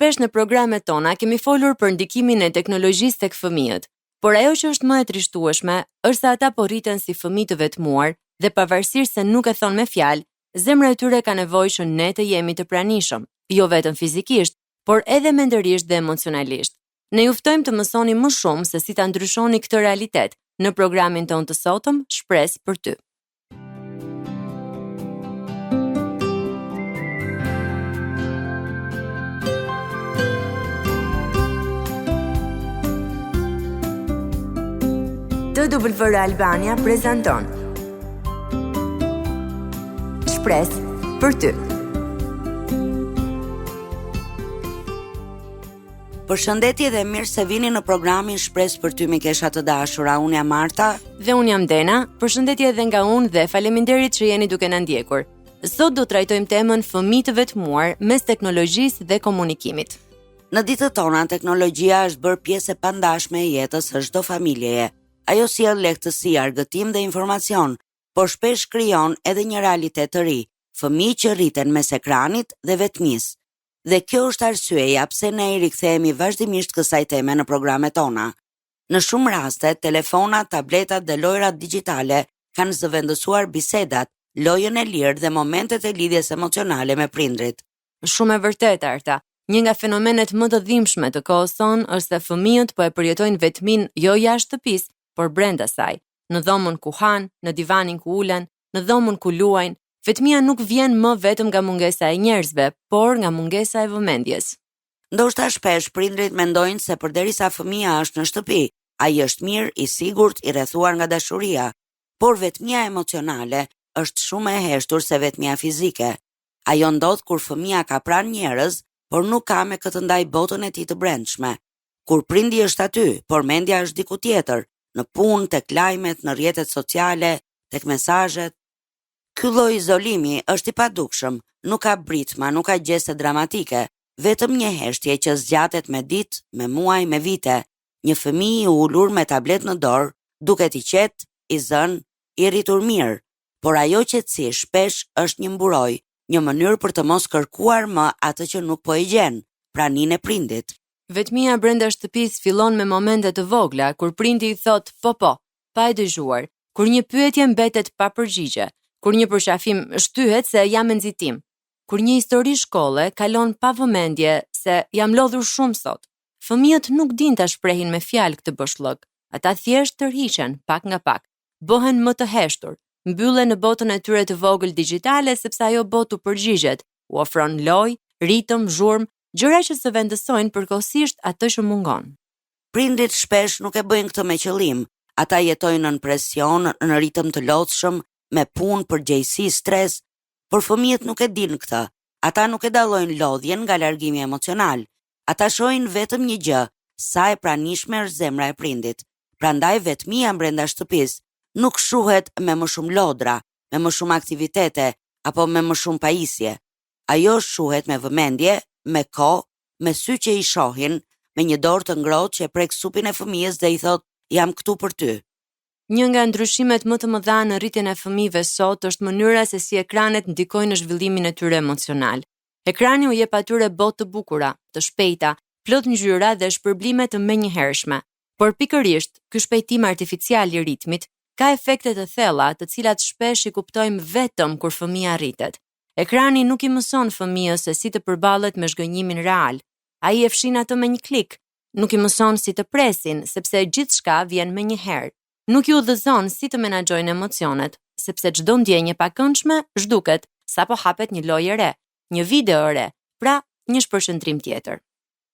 Shpesh në programet tona kemi folur për ndikimin e teknologjisë tek fëmijët, por ajo që është më e trishtueshme është se ata po rriten si fëmijë të vetmuar dhe pavarësisht se nuk e thon me fjalë, zemra e tyre ka nevojë që ne të jemi të pranishëm, jo vetëm fizikisht, por edhe mendërisht dhe emocionalisht. Ne ju ftojmë të mësoni më shumë se si ta ndryshoni këtë realitet në programin ton të sotëm, Shpresë për ty. TWR Albania prezanton Shpresë për ty. Përshëndetje dhe mirë se vini në programin Shpresë për ty, mikesha të dashura. Unë jam Marta dhe unë jam Dena. Përshëndetje edhe nga unë dhe faleminderit që jeni duke na ndjekur. Sot do trajtojmë temën fëmijë të vetmuar mes teknologjisë dhe komunikimit. Në ditët tona teknologjia është bërë pjesë e pandashme e jetës së çdo familjeje. Ajo sjell lehtësi, argëtim dhe informacion, por shpesh krijon edhe një realitet të ri, fëmijë që rriten mes ekranit dhe vetmisë. Dhe kjo është arsyeja pse ne i rikthehemi vazhdimisht kësaj teme në programet tona. Në shumë raste, telefonat, tabletat dhe lojrat digjitale kanë zëvendësuar bisedat, lojën e lirë dhe momentet e lidhjes emocionale me prindrit. Shumë e vërtetë, Arta. Një nga fenomenet më të dhimbshme të kohës sonë është se fëmijët po e përjetojnë vetmin jo jashtë shtëpisë, por brenda saj, në dhomën ku han, në divanin ku ulen, në dhomën ku luajnë. Vetmia nuk vjen më vetëm nga mungesa e njerëzve, por nga mungesa e vëmendjes. Ndoshta shpesh prindrit mendojnë se përderisa fëmia është në shtëpi, ai është mirë, i sigurt, i rrethuar nga dashuria, por vetmia emocionale është shumë e heshtur se vetmia fizike. Ajo ndodh kur fëmia ka pranë njerëz, por nuk ka me këtë ndaj botën e tij të brendshme. Kur prindi është aty, por mendja është diku tjetër, në punë, tek lajmet, në rrjetet sociale, tek mesazhet. Ky lloj izolimi është i padukshëm, nuk ka britma, nuk ka gjeste dramatike, vetëm një heshtje që zgjatet me ditë, me muaj, me vite. Një fëmijë i ulur me tablet në dorë, duket i qetë, i zënë, i rritur mirë, por ajo qetësi shpesh është një mburoj, një mënyrë për të mos kërkuar më atë që nuk po e gjen, praninë e prindit. Vetmia brenda shtëpisë fillon me momente të vogla kur prindi i thot po, pa e dëgjuar, kur një pyetje mbetet pa përgjigje, kur një përshafim shtyhet se jam në nxitim, kur një histori shkolle kalon pa vëmendje se jam lodhur shumë sot. Fëmijët nuk din ta shprehin me fjalë këtë boshllëk. Ata thjesht tërhiqen pak nga pak, bëhen më të heshtur, mbyllen në botën e tyre të vogël digjitale sepse ajo botë u përgjigjet, u ofron lojë, ritëm, zhurmë, gjëra që zëvendësojnë përkohësisht atë që mungon. Prindrit shpesh nuk e bëjnë këtë me qëllim. Ata jetojnë në presion, në ritëm të lodhshëm, me punë, përgjegjësi, stres, por fëmijët nuk e dinë këtë. Ata nuk e dallojnë lodhjen nga largimi emocional. Ata shohin vetëm një gjë, sa e pranishme është zemra e prindit. Prandaj vetmia brenda shtëpisë nuk shuhet me më shumë lodra, me më shumë aktivitete apo me më shumë pajisje. Ajo shuhet me vëmendje, me kohë, me sy që i shohin, me një dorë të ngrohtë që prek supin e fëmijës dhe i thot, jam këtu për ty. Një nga ndryshimet më të mëdha në rritjen e fëmijëve sot është mënyra se si ekranet ndikojnë në zhvillimin e tyre emocional. Ekrani u jep atyre botë të bukura, të shpejta, plot ngjyra dhe shpërblime të menjëhershme. Por pikërisht, ky shpejtim artificial i ritmit ka efekte të thella, të cilat shpesh i kuptojmë vetëm kur fëmia rritet. Ekrani nuk i mëson fëmijës se si të përballet me zhgënjimin real. Ai e fshin atë me një klik. Nuk i mëson si të presin, sepse gjithçka vjen me një herë. Nuk i udhëzon si të menaxhojnë emocionet, sepse çdo ndjenjë e pakëndshme zhduket sapo hapet një lojë e re, një video e re, pra një shpërshëndrim tjetër.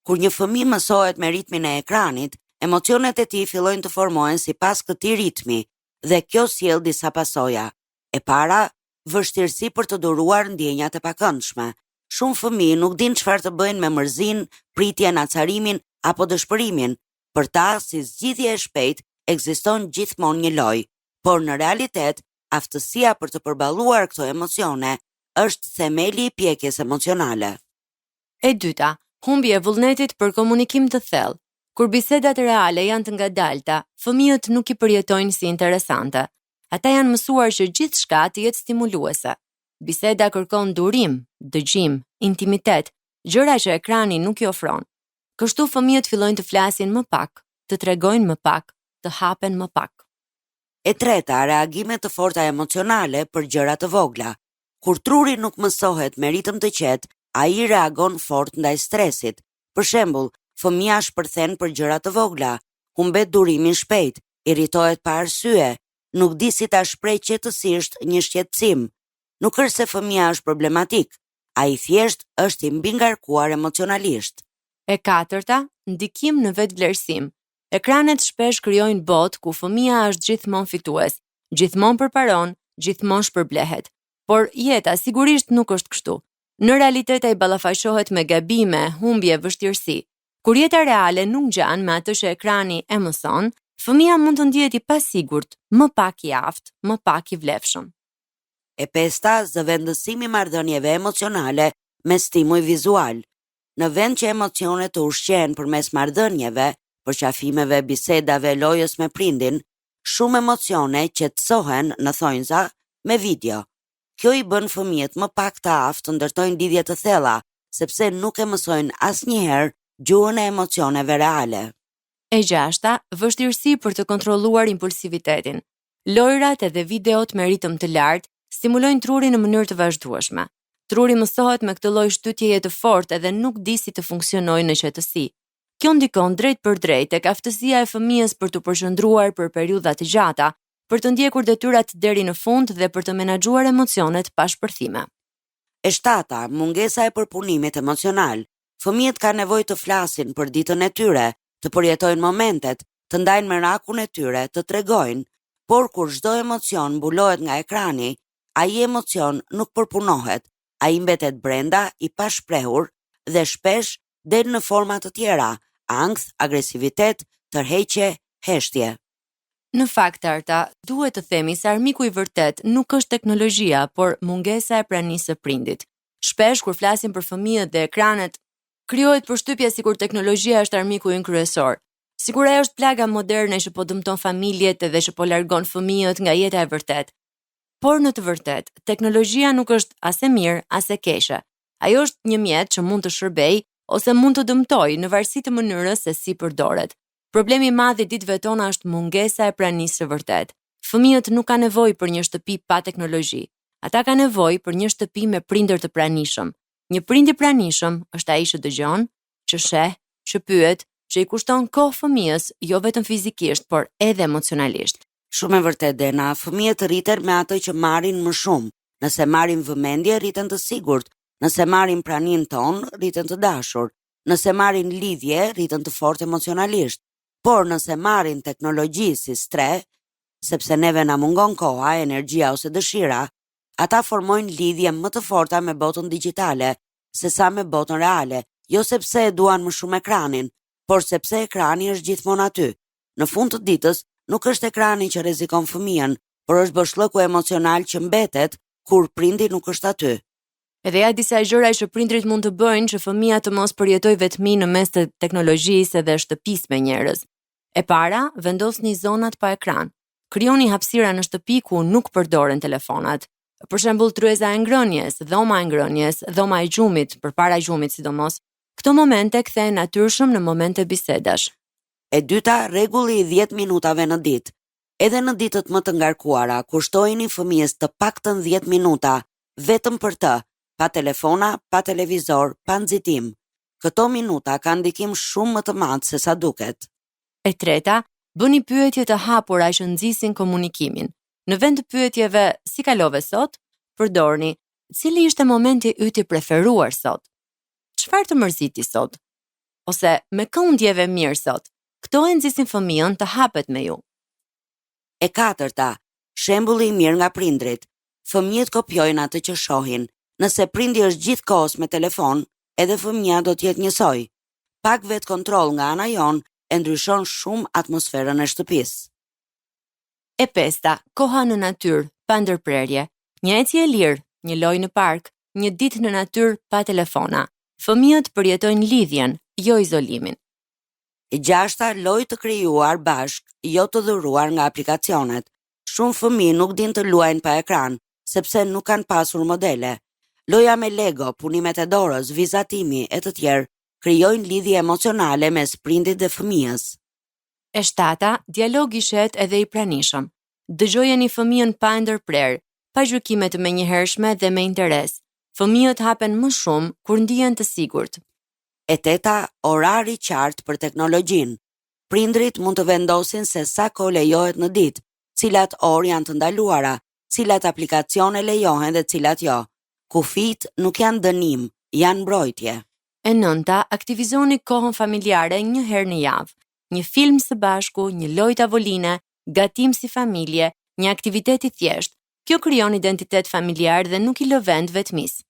Kur një fëmijë mësohet me ritmin e ekranit, emocionet e tij fillojnë të formohen sipas këtij ritmi, dhe kjo sjell disa pasoja. E para, vështirësi për të duruar ndjenjat e pakëndshme. Shumë fëmijë nuk dinë çfarë të bëjnë me mërzinë, pritjen, acarimin apo dëshpërimin. Për ta, si zgjidhje e shpejtë, ekziston gjithmonë një lojë, por në realitet, aftësia për të përballuar këto emocione është themeli i pjekjes emocionale. E dyta, humbja e vullnetit për komunikim të thellë. Kur bisedat reale janë të ngadalta, fëmijët nuk i përjetojnë si interesante. Ata janë mësuar që gjithçka të jetë stimuluese. Biseda kërkon durim, dëgjim, intimitet, gjëra që ekrani nuk i ofron. Kështu fëmijët fillojnë të flasin më pak, të tregojnë më pak, të hapen më pak. E treta, reagime të forta emocionale për gjëra të vogla. Kur truri nuk mësohet me ritëm të qetë, ai reagon fort ndaj stresit. Për shembull, fëmia shpërthen për gjëra të vogla, humbet durimin shpejt, irritohet pa arsye, nuk di si ta shprehë qetësisht një shqetësim. Nuk është se fëmia është problematik, ai thjesht është i mbingarkuar emocionalisht. E katërta, ndikim në vetvlerësim. Ekranet shpesh krijojnë botë ku fëmia është gjithmonë fitues, gjithmonë përparon, gjithmonë shpërblehet. Por jeta sigurisht nuk është kështu. Në realitet ai ballafaqohet me gabime, humbje, vështirësi. Kur jeta reale nuk ngjan me atë që ekrani e mëson, fëmia mund të ndihet i pasigurt, më pak i aftë, më pak i vlefshëm. E pesta, zëvendësimi i marrëdhënieve emocionale me stimuj vizual. Në vend që emocionet të ushqehen përmes marrëdhënieve, përqafimeve, bisedave, lojës me prindin, shumë emocione qetësohen në thonjza me video. Kjo i bën fëmijët më pak të aftë të ndërtojnë lidhje të thella, sepse nuk e mësojnë asnjëherë gjuhën e emocioneve reale. E gjashta, vështirësi për të kontrolluar impulsivitetin. Lojrat edhe videot me ritëm të lartë stimulojnë trurin në mënyrë të vazhdueshme. Truri mësohet me këtë lloj shtytjeje të fortë edhe nuk di si të funksionojë në qetësi. Kjo ndikon drejt për drejt tek aftësia e fëmijës për të përqendruar për periudha të gjata, për të ndjekur detyrat deri në fund dhe për të menaxhuar emocionet pa shpërthime. E shtata, mungesa e përpunimit emocional. Fëmijët kanë nevojë të flasin për ditën e tyre, të përjetojnë momentet, të ndajnë merakun e tyre, të tregojnë, por kur çdo emocion mbulohet nga ekrani, ai emocion nuk përpunohet, ai mbetet brenda, i pashprehur dhe shpesh del në forma të tjera, ankth, agresivitet, tërheqje, heshtje. Në fakt, Arta, duhet të themi se armiku i vërtet nuk është teknologjia, por mungesa e pranisë së prindit. Shpesh kur flasim për fëmijët dhe ekranet, krijohet përshtypja sikur teknologjia është armiku ynë kryesor. Sikur ajo është plaga moderne që po dëmton familjet dhe që po largon fëmijët nga jeta e vërtet. Por në të vërtet, teknologjia nuk është as e mirë, as e keqe. Ajo është një mjet që mund të shërbejë ose mund të dëmtojë në varësi të mënyrës se si përdoret. Problemi i madh i ditëve tona është mungesa e pranisë së vërtet. Fëmijët nuk kanë nevojë për një shtëpi pa teknologji. Ata kanë nevojë për një shtëpi me prindër të pranishëm. Një prind i pranishëm është ai që dëgjon, që sheh, që pyet, që i kushton kohë fëmijës, jo vetëm fizikisht, por edhe emocionalisht. Shumë e vërtet, Dena, fëmijët rriten me atë që marrin më shumë. Nëse marrin vëmendje, rriten të sigurt. Nëse marrin praninë tonë, rriten të dashur. Nëse marrin lidhje, rriten të fortë emocionalisht. Por nëse marrin teknologji si stre, sepse neve na mungon koha, energjia ose dëshira, ata formojnë lidhje më të forta me botën digjitale, sesa me botën reale, jo sepse e duan më shumë ekranin, por sepse ekrani është gjithmonë aty. Në fund të ditës, nuk është ekrani që rrezikon fëmijën, por është boshllëku emocional që mbetet kur prindi nuk është aty. Edhe ja disa gjëra që prindrit mund të bëjnë që fëmia të mos përjetojë vetmi në mes të teknologjisë dhe shtëpisë me njerëz. E para, vendosni zonat pa ekran. Krijoni hapësira në shtëpi ku nuk përdoren telefonat. Për shembull, tryeza e ngrënies, dhoma e ngrënies, dhoma e gjumit, përpara gjumit sidomos. Këto momente kthehen natyrshëm në momente bisedash. E dyta, rregulli i 10 minutave në ditë. Edhe në ditët më të ngarkuara, kushtojini fëmijës të paktën 10 minuta, vetëm për të, pa telefona, pa televizor, pa nxitim. Këto minuta kanë ndikim shumë më të madh se sa duket. E treta, bëni pyetje të hapura që nxisin komunikimin. Në vend të pyetjeve si kalove sot, përdorni cili ishte momenti yt i preferuar sot? Çfarë të mërziti sot? Ose me kë u ndjeve mirë sot? Këto e nxisin fëmijën të hapet me ju. E katërta, shembulli i mirë nga prindrit. Fëmijët kopjojnë atë që shohin. Nëse prindi është gjithkohës me telefon, edhe fëmia do të jetë njësoj. Pak vetë kontroll nga ana jon e ndryshon shumë atmosferën e shtëpisë. E pesta, koha në natyrë, pa ndërprerje. Një ecje e lirë, një lojë në park, një ditë në natyrë pa telefona. Fëmijët përjetojnë lidhjen, jo izolimin. E gjashta, lojë të krijuar bashk, jo të dhuruar nga aplikacionet. Shumë fëmijë nuk din të luajnë pa ekran, sepse nuk kanë pasur modele. Loja me Lego, punimet e dorës, vizatimi e të tjerë krijojnë lidhje emocionale mes prindit dhe fëmijës. E 7, dialog i shet edhe i pranishëm. Dëgjojeni fëmijën pa ndërprer, pa gjykime të menjëhershme dhe me interes. Fëmijët hapen më shumë kur ndihen të sigurt. E 8, orari qartë për teknologjinë. Prindrit mund të vendosin se sa kohë lejohet në ditë, cilat orë janë të ndaluara, cilat aplikacione lejohen dhe cilat jo. Kufit nuk janë dënim, janë mbrojtje. E 9, aktivizoni kohën familjare një herë në javë. Një film së bashku, një lojë tavoline, gatim si familje, një aktivitet i thjeshtë. Kjo krijon identitet familjar dhe nuk i lë vend vetmis.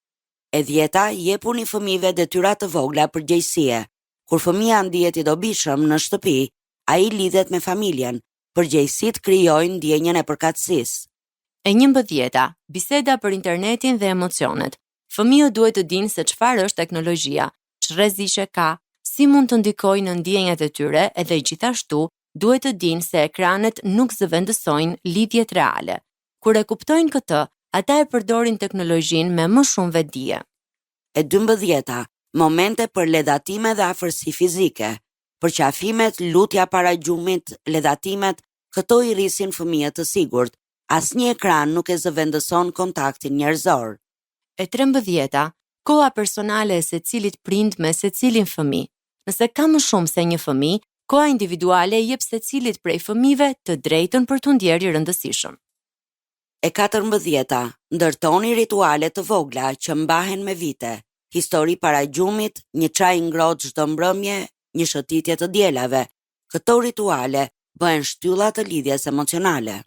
E 10, jepuni fëmijëve detyra të vogla përgjegjësie. Kur fëmia ndihet i dobishëm në shtëpi, ai lidhet me familjen. Përgjegjësitë krijojnë ndjenjën e përkatësisë. E 11, biseda për internetin dhe emocionet. Fëmijët duhet të dinë se çfarë është teknologjia, ç'rreziqe ka, si mund të ndikojë në ndjenjat e tyre, edhe gjithashtu duhet të dinë se ekranet nuk zëvendësojnë lidhjet reale. Kur e kuptojnë këtë, ata e përdorin teknologjinë me më shumë vetdije. E 12, momente për ledhatime dhe afërsi fizike. Përqafimet, lutja para gjumit, ledhatimet, këto i rrisin fëmijët të sigurt. Asnjë ekran nuk e zëvendëson kontaktin njerëzor. E 13, koha personale e secilit prind me secilin fëmijë. Nëse ka më shumë se një fëmijë, koha individuale jep secilit prej fëmijëve të drejtën për t'u ndjerë i rëndësishëm. E 14, ndërtoni rituale të vogla që mbahen me vite. Histori para gjumit, një çaj ngrohtë çdo mbrëmje, një shëtitje të dielave. Këto rituale bëhen shtylla të lidhjes emocionale.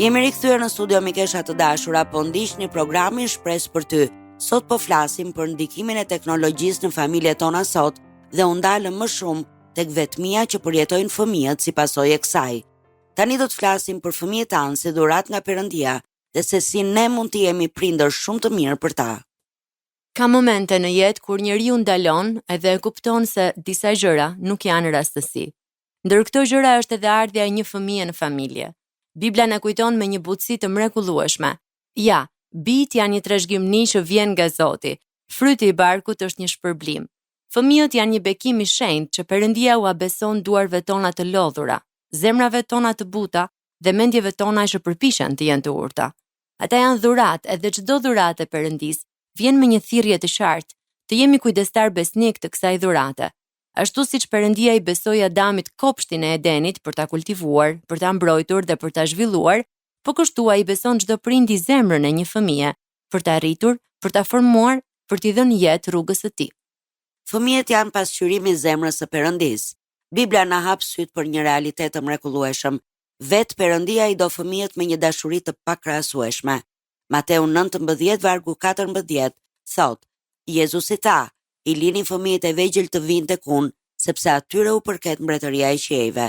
Jemi rikthyer në studio mikesha të dashura, po ndiqni programin Shpresë për ty. Sot po flasim për ndikimin e teknologjisë në familjet tona sot dhe u ndalëm më shumë tek vetmia që përjetojnë fëmijët si pasojë e kësaj. Tani do të flasim për fëmijët tanë si dhuratë nga Perëndia dhe se si ne mund të jemi prindër shumë të mirë për ta. Ka momente në jetë kur njeriu ndalon edhe e kupton se disa gjëra nuk janë rastësi. Ndër këto gjëra është edhe ardhja e një fëmije në familje. Bibla na kujton me një butësi të mrekullueshme. Ja, bijtë janë një trashëgimni që vjen nga Zoti. Fryti i barkut është një shpërblim. Fëmijët janë një bekim i shenjtë që Perëndia u beson duarve tona të lodhura, zemrave tona të buta dhe mendjeve tona që përpiqen të jenë të urta. Ata janë dhuratë edhe çdo dhuratë e Perëndisë vjen me një thirrje të qartë, të jemi kujdestar besnik të kësaj dhurate. Ashtu siç Perëndia i besoi Adamit kopshtin e Edenit për ta kultivuar, për ta mbrojtur dhe për ta zhvilluar, po kështu ai beson çdo prindi zemrën e një fëmije, për ta rritur, për ta formuar, për t'i dhënë jetë rrugës së tij. Fëmijët janë pasqyrimi i zemrës së Perëndisë. Bibla na hap syt për një realitet të mrekullueshëm. Vetë Perëndia i do fëmijët me një dashuri të pakrahasueshme. Mateu 19 vargu 14 thot: Jezusi tha: I lini fëmijët e vegjël të vinë tek unë, sepse atyre u përket mbretëria e qiejve.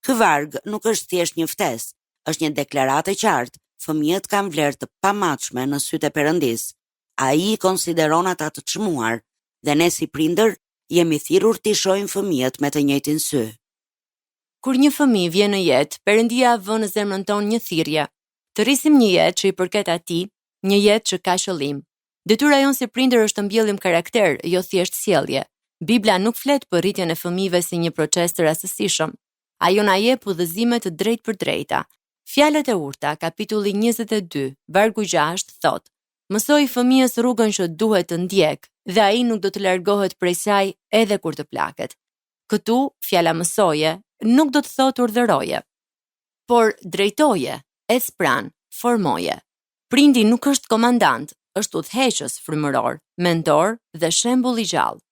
Ky varg nuk është thjesht një ftesë, është një deklaratë e qartë. Fëmijët kanë vlerë të pamatshme në sytë e Perëndisë. Ai i konsideron ata të çmuar, dhe ne si prindër jemi thirrur t'i shohim fëmijët me të njëjtin sy. Kur një fëmijë vjen në jetë, Perëndia vën në zemrën tonë një thirrje, të rrisim një jetë që i përket atij, një jetë që ka qëllim. Detyra jonë si prindër është të mbjellim karakter, jo thjesht sjellje. Bibla nuk flet për rritjen e fëmijëve si një proces të rastësishëm. Ajo na jep udhëzime të drejtë për drejta. Fjalët e urta, kapitulli 22, vargu 6 thot: Mësoj fëmijës rrugën që duhet të ndjek, dhe ai nuk do të largohet prej saj edhe kur të plaket. Këtu, fjala mësoje nuk do të thotë urdhëroje, por drejtoje, ec pran, formoje. Prindi nuk është komandant, është udhëheqës frymëror, mentor dhe shembull i gjallë.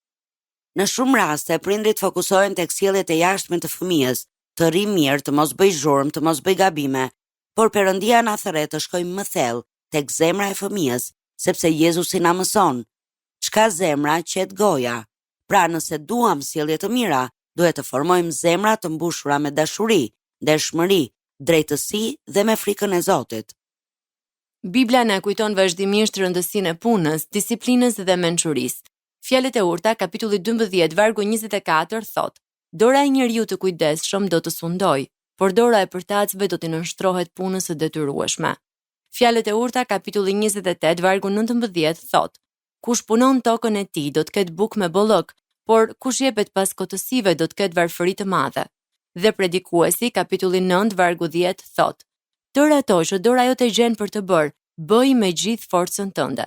Në shumë raste, prindrit fokusohen tek sjelljet e jashtme të fëmijës, të rri mirë, të mos bëj zhurmë, të mos bëj gabime, por Perëndia na thërret të shkojmë më thellë tek zemra e fëmijës, sepse Jezusi na mëson: çka zemra qet goja. Pra nëse duam sjellje të mira, duhet të formojmë zemra të mbushura me dashuri, ndershmëri, drejtësi dhe me frikën e Zotit. Bibla na kujton vazhdimisht rëndësinë e punës, disiplinës dhe mençurisë. Fjalët e urta, kapitulli 12, vargu 24 thot: Dora e njeriu të kujdesshëm do të sundojë, por dora e përtacëve do t'i nënshtrohet punës së detyrueshme. Fjalët e urta, kapitulli 28, vargu 19 thot: Kush punon tokën e tij do të ketë bukë me bollok, por kush jepet pas kotësive do të ketë varfëri të madhe. Dhe Predikuesi, kapitulli 9, vargu 10 thot: Tërë ato që dora jote gjen për të bërë, bëj me gjithë forcën tënde.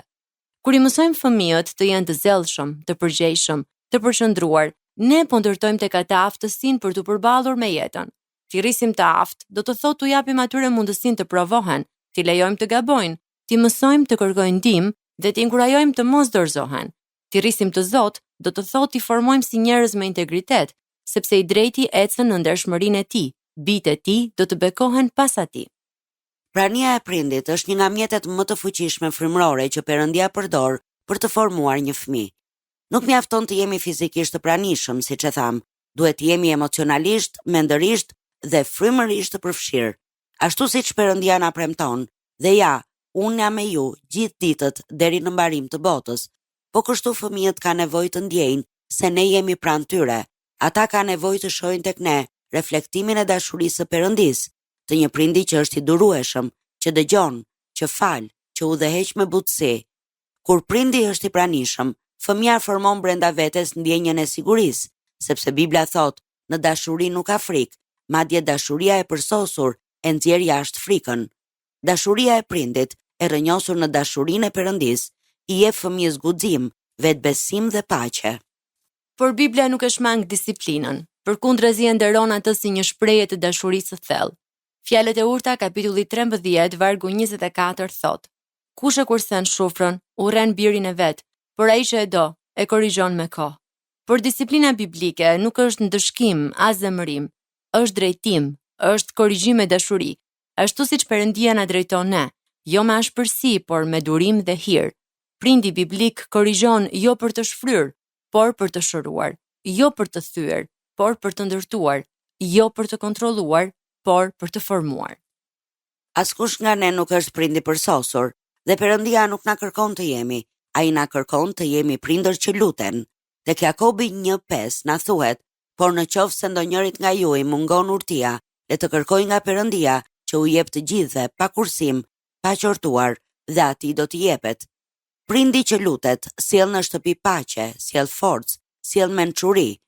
Kur I mësojmë fëmijët të jenë të zellshëm, të përgjegjshëm, të përqendruar, ne po ndërtojmë tek ata aftësinë për të përballur me jetën. T'i rrisim të aftë, do të thotë t'u japim atyre mundësinë të provohen, t'i lejojmë të gabojnë, t'i mësojmë të kërkojnë ndihmë dhe t'i inkurajojmë të mos dorëzohen. T'i rrisim të Zot, do të thotë t'i formojmë si njerëz me integritet, sepse I drejti ecën në ndershmërinë e tij, bijtë e tij do të bekohen pas atij. Prania e prindit është një nga mjetet më të fuqishme frymërore që Perëndia përdor për të formuar një fëmijë. Nuk mjafton të jemi fizikisht të pranishëm, siç e tham, duhet të jemi emocionalisht, mendërisht dhe frymërisht të përfshirë. Ashtu siç Perëndia na premton, dhe ja, unë jam me ju gjithë ditët deri në mbarim të botës. Po kështu fëmijët kanë nevojë të ndjejnë se ne jemi pranë tyre. Ata kanë nevojë të shohin tek ne reflektimin e dashurisë së Perëndisë, të një prindi që është I durueshëm, që dëgjon, që fal, që udhëheq me butësi. Kur prindi është I pranishëm, fëmia formon brenda vetes ndjenjën e sigurisë, sepse Bibla thot, në dashuri nuk ka frikë, madje dashuria e përsosur e nxjerr jashtë frikën. Dashuria e prindit e rrënjosur në dashurinë e Perëndisë I jep fëmijës guxim, vetbesim dhe paqe. Por Bibla nuk e shmang disiplinën, përkundrazi e nderon atë si një shprehje të dashurisë së thellë. Fjalët e urta, kapitulli 13, vargu 24 thot: Kush e kursen shufrën, urren birin e vet, por ai që e do, e korrigjon me kohë. Por disiplina biblike nuk është ndëshkim as zemërim, është drejtim, është korrigjim me dashuri, ashtu siç Perëndia na drejton ne, jo me ashpërsi, por me durim dhe hir. Prindi biblik korrigjon jo për të shfryrë, por për të shëruar, jo për të thyer, por për të ndërtuar, jo për të kontrolluar, por për të formuar. Askush nga ne nuk është prindi përsosur, dhe Perëndia nuk na kërkon të jemi, ai na kërkon të jemi prindër që luten. Tek Jakobi 1:5 na thuhet, por në qoftë se ndonjërit nga ju I mungon urtia, le të kërkojë nga Perëndia që u jep të gjithëve, pa kursim, pa qortuar, dhe atij do t'i jepet. Prindi që lutet, sjell në shtëpi paqe, sjell forcë, sjell mençuri.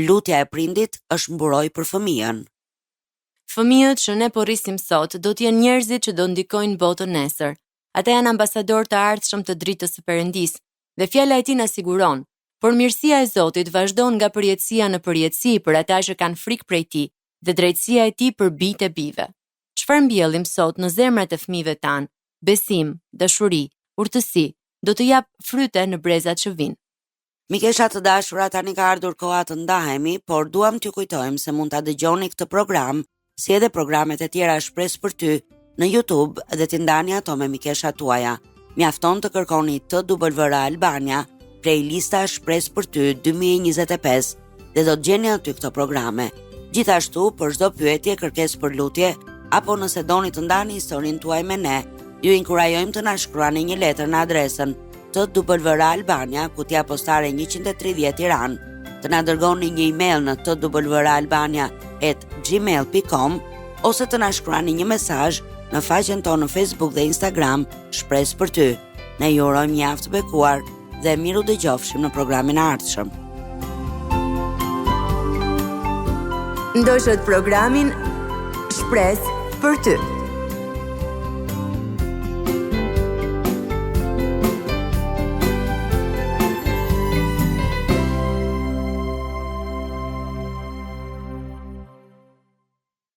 Lutja e prindit është mburoj për fëmijën. Fëmijët që ne po rrisim sot do të jenë njerëzit që do ndikojnë botën nesër. Ata janë ambasador të ardhshëm të dritës së Perëndisë, dhe fjala e tij na siguron, por mirësia e Zotit vazhdon nga përjetësia në përjetësi për ata që kanë frikë prej tij, dhe drejtësia e tij për bijtë e bijve. Çfarë mbjellim sot në zemrat e fëmijëve tan? Besim, dashuri, urtësi, do të jap fryte në brezat që vijnë. Mikesha të dashura, tani ka ardhur koha të ndahemi, por duam t'ju kujtojmë se mund ta dëgjoni këtë program, si edhe programet e tjera Shpresë për ty në YouTube dhe t'i ndani ato me mikeshat tuaja. Mjafton të kërkoni TWR Albania, playlista Shpresë për ty 2025 dhe do të gjeni aty këto programe. Gjithashtu, për çdo pyetje, kërkesë për lutje apo nëse doni të ndani historinë tuaj me ne, ju inkurajojmë të na shkruani një letër në adresën TWR Albania, kutija postare 130 Tiranë, të na dërgoni një email në twralbania@gmail.com ose të na shkruani një mesazh në faqen tonë në Facebook dhe Instagram Shpresë për ty. Ne ju urojmë një javë të bekuar dhe miru dëgjofshim në programin e ardhshëm. Ndoshët programin Shpresë për ty.